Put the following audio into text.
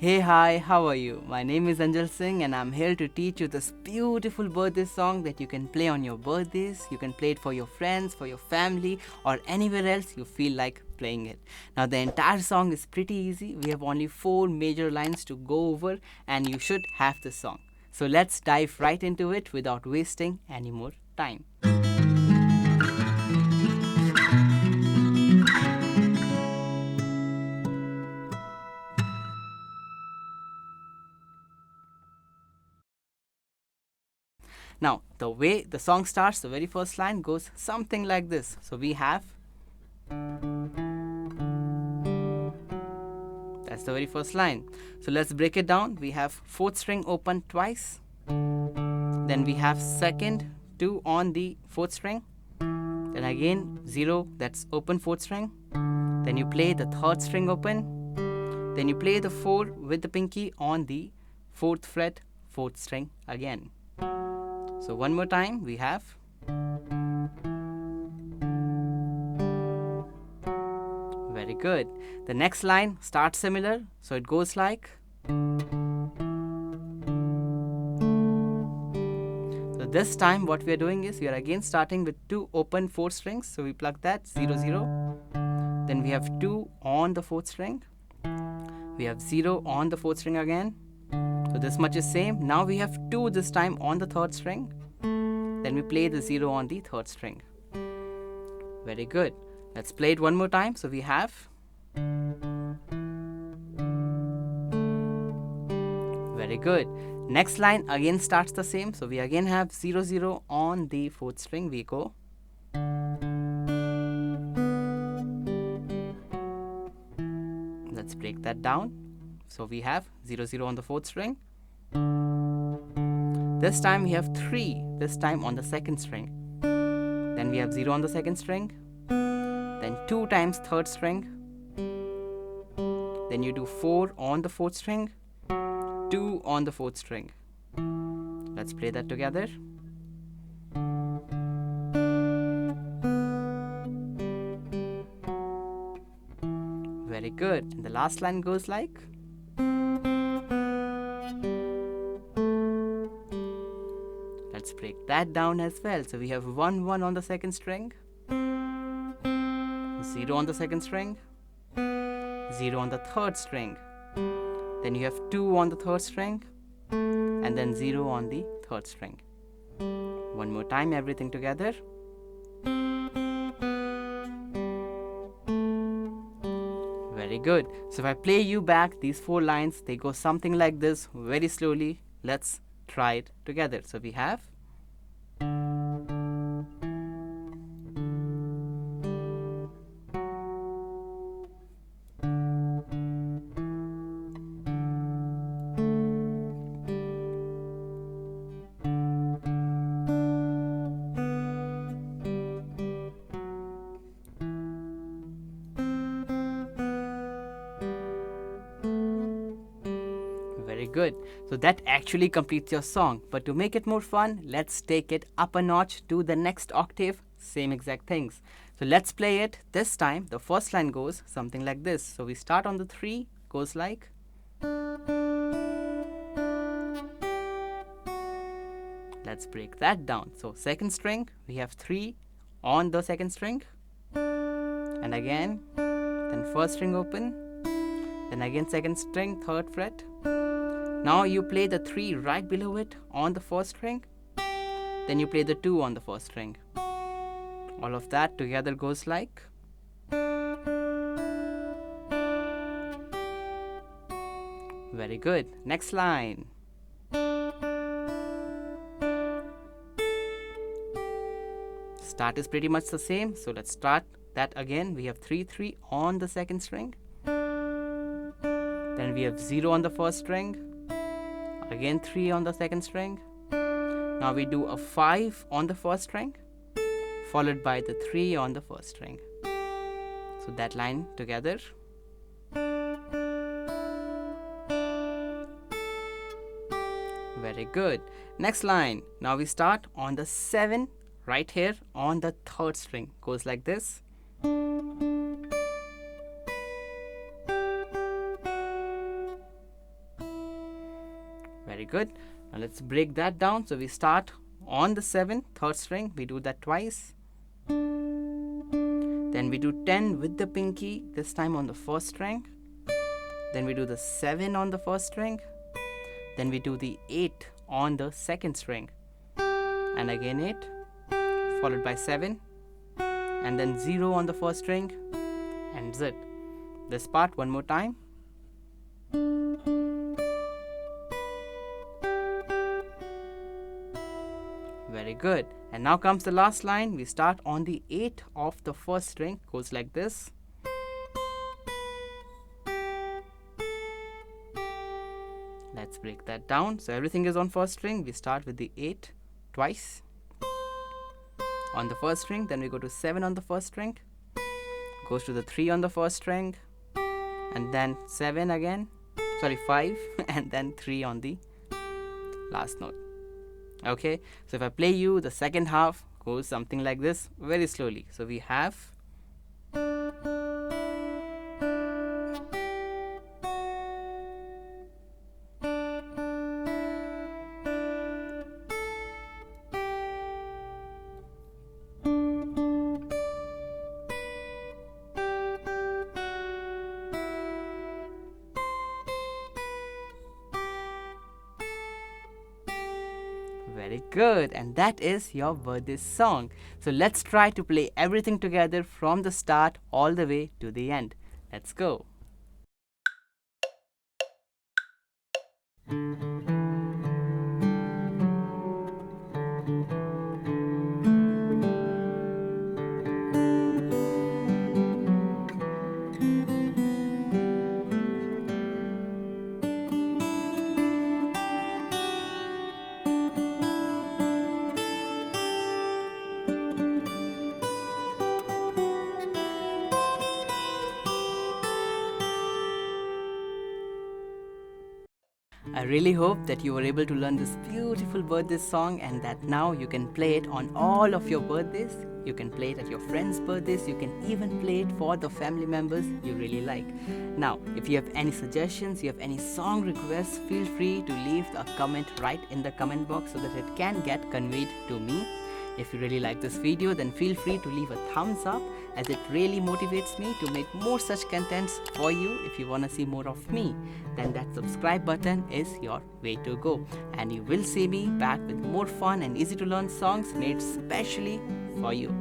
Hey, hi, how are you? My name is Anjal and I'm here to teach you this beautiful birthday song that you can play on your birthdays. You can play it for your friends, for your family, or anywhere else you feel like playing it. Now, the entire song is pretty easy. We have only 4 major lines to go over, and you should have the song. So, let's dive right into it without wasting any more time. Now, the way the song starts, the very first line goes something like this. So, we have that's the very first line. So let's break it down. We have fourth string open twice. Then we have second 2 on the fourth string. Then again 0, that's open fourth string. Then you play the third string open. Then you play the 4 with the pinky on the 4th fret, 4th string again. So one more time we have very good. The next line starts similar, so it goes like. So this time what we are doing is we are again starting with 2 open 4 strings, so we plug that 0 0. Then we have 2 on the 4th string. We have 0 on the 4th string again. So this much is same. Now we have 2 this time on the 3rd string. Then we play the 0 on the 3rd string. Very good. Let's play it one more time. So we have very good. Next line again starts the same. So we again have 0 0 on the 4th string. We go. Let's break that down. So we have 0 0 on the 4th string. This time we have 3, this time on the 2nd string. Then we have 0 on the 2nd string. Then 2 times 3rd string. Then you do 4 on the 4th string, 2 on the 4th string. Let's play that together. Very good. And the last line goes like. Let's break that down as well. So we have 1 1 on the 2nd string, 0 on the 2nd string, 0 on the 3rd string. Then you have 2 on the 3rd string, and then 0 on the 3rd string. One more time, everything together. Very good. So if I play you back these 4 lines, they go something like this very slowly. Let's try it together. So we have. Very good. So that actually completes your song. But to make it more fun, let's take it up a notch to the next octave. Same exact things. So let's play it. This time, the first line goes something like this. So we start on the 3, goes like. Let's break that down. So 2nd string, we have 3 on the 2nd string. And again, then 1st string open. Then again 2nd string, 3rd fret. Now you play the 3 right below it on the 1st string. Then you play the 2 on the 1st string. All of that together goes like. Very good. Next line. Start is pretty much the same. So let's start that again. We have 3 3 on the 2nd string. Then we have 0 on the 1st string. Again 3 on the 2nd string. Now we do a 5 on the 1st string, followed by the 3 on the 1st string. So that line together. Very good. Next line. Now we start on the 7 right here on the 3rd string. Goes like this. Very good. Now let's break that down. So we start on the 7th, 3rd string. We do that twice. Then we do 10 with the pinky, this time on the 1st string. Then we do the 7 on the 1st string. Then we do the 8 on the 2nd string. And again 8, followed by 7. And then 0 on the 1st string. And Z. This part one more time. Very good. And now comes the last line. We start on the 8 of the 1st string. Goes like this. Let's break that down. So everything is on 1st string. We start with the 8 twice on the 1st string. Then we go to 7 on the 1st string. Goes to the 3 on the 1st string. And then 7 again. Sorry, 5. And then 3 on the last note. Okay, so if I play you, the second half goes something like this, very slowly. So we have very good, and that is your birthday song. So let's try to play everything together from the start all the way to the end. Let's go. I really hope that you were able to learn this beautiful birthday song and that now you can play it on all of your birthdays. You can play it at your friends' birthdays. You can even play it for the family members you really like. Now, if you have any suggestions, you have any song requests, feel free to leave a comment right in the comment box so that it can get conveyed to me. If you really like this video, then feel free to leave a thumbs up, as it really motivates me to make more such contents for you. If you want to see more of me, then that subscribe button is your way to go. And you will see me back with more fun and easy to learn songs made specially for you.